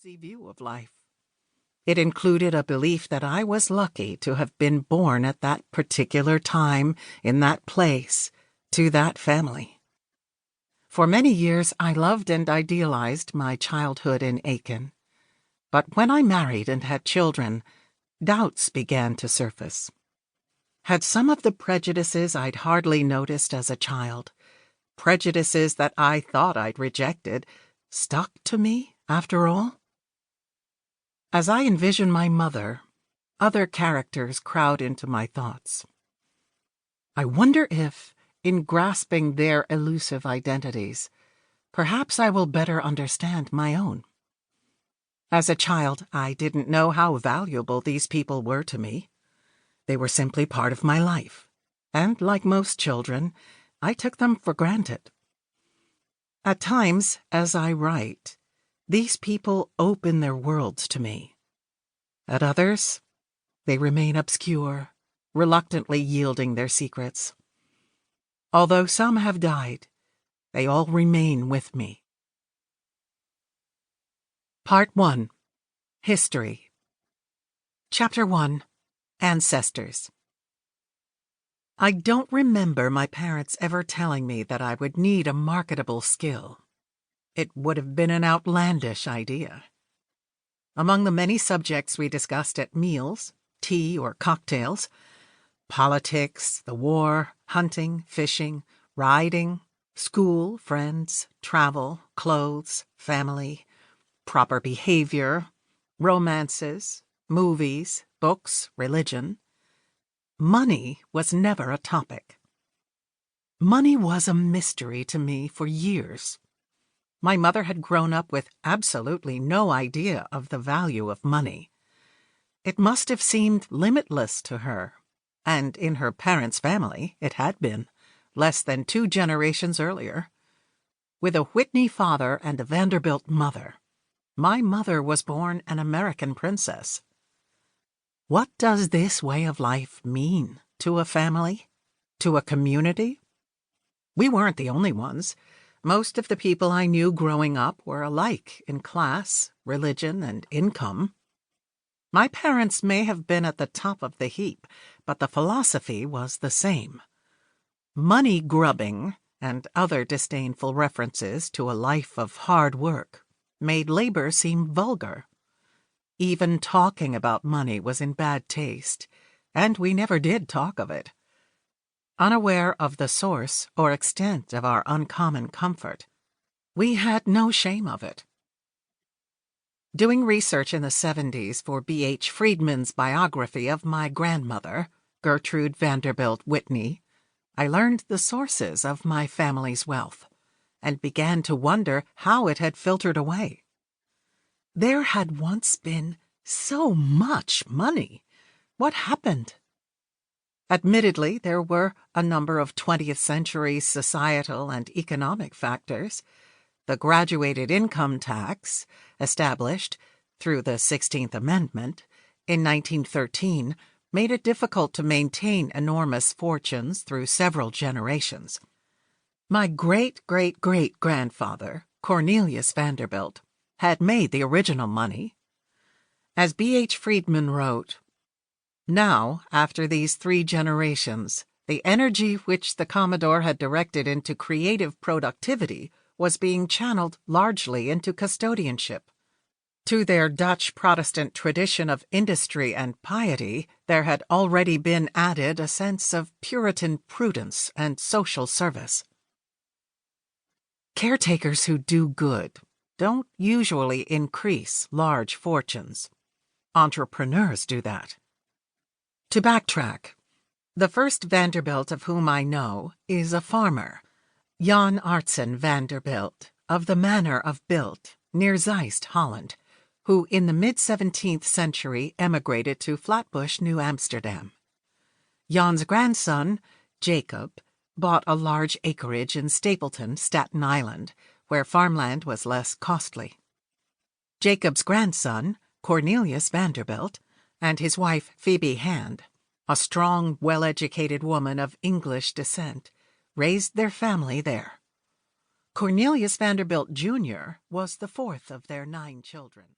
view of life. It included a belief that I was lucky to have been born at that particular time, in that place, to that family. For many years, I loved and idealized my childhood in Aiken. But when I married and had children, doubts began to surface. Had some of the prejudices I'd hardly noticed as a child, prejudices that I thought I'd rejected, stuck to me after all? As I envision my mother, other characters crowd into my thoughts. I wonder if, in grasping their elusive identities, perhaps I will better understand my own. As a child, I didn't know how valuable these people were to me. They were simply part of my life, and like most children, I took them for granted. At times, as I write, these people open their worlds to me. At others, they remain obscure, reluctantly yielding their secrets. Although some have died, they all remain with me. Part 1. History. Chapter 1. Ancestors. I don't remember my parents ever telling me that I would need a marketable skill. It would have been an outlandish idea. Among the many subjects we discussed at meals, tea, or cocktails, politics, the war, hunting, fishing, riding, school, friends, travel, clothes, family, proper behavior, romances, movies, books, religion, money was never a topic. Money was a mystery to me for years. My mother had grown up with absolutely no idea of the value of money. It must have seemed limitless to her, and in her parents' family it had been, less than 2 generations earlier. With a Whitney father and a Vanderbilt mother, my mother was born an American princess. What does this way of life mean to a family? To a community? We weren't the only ones. Most of the people I knew growing up were alike in class, religion, and income. My parents may have been at the top of the heap, but the philosophy was the same. Money grubbing and other disdainful references to a life of hard work made labor seem vulgar. Even talking about money was in bad taste, and we never did talk of it. Unaware of the source or extent of our uncommon comfort, we had no shame of it. Doing research in the 70s for B.H. Friedman's biography of my grandmother, Gertrude Vanderbilt Whitney, I learned the sources of my family's wealth, and began to wonder how it had filtered away. There had once been so much money. What happened? Admittedly, there were a number of 20th century societal and economic factors. The graduated income tax, established through the 16th Amendment in 1913, made it difficult to maintain enormous fortunes through several generations. My great-great-great-grandfather, Cornelius Vanderbilt, had made the original money. As B.H. Friedman wrote, "Now, after these 3 generations, the energy which the Commodore had directed into creative productivity was being channeled largely into custodianship. To their Dutch Protestant tradition of industry and piety, there had already been added a sense of Puritan prudence and social service." Caretakers who do good don't usually increase large fortunes. Entrepreneurs do that. To backtrack, the first Vanderbilt of whom I know is a farmer, Jan Artsen Vanderbilt, of the Manor of Bilt, near Zeist, Holland, who in the mid-17th century emigrated to Flatbush, New Amsterdam. Jan's grandson, Jacob, bought a large acreage in Stapleton, Staten Island, where farmland was less costly. Jacob's grandson, Cornelius Vanderbilt, and his wife Phoebe Hand, a strong, well-educated woman of English descent, raised their family there. Cornelius Vanderbilt, Jr. was the 4th of their 9 children.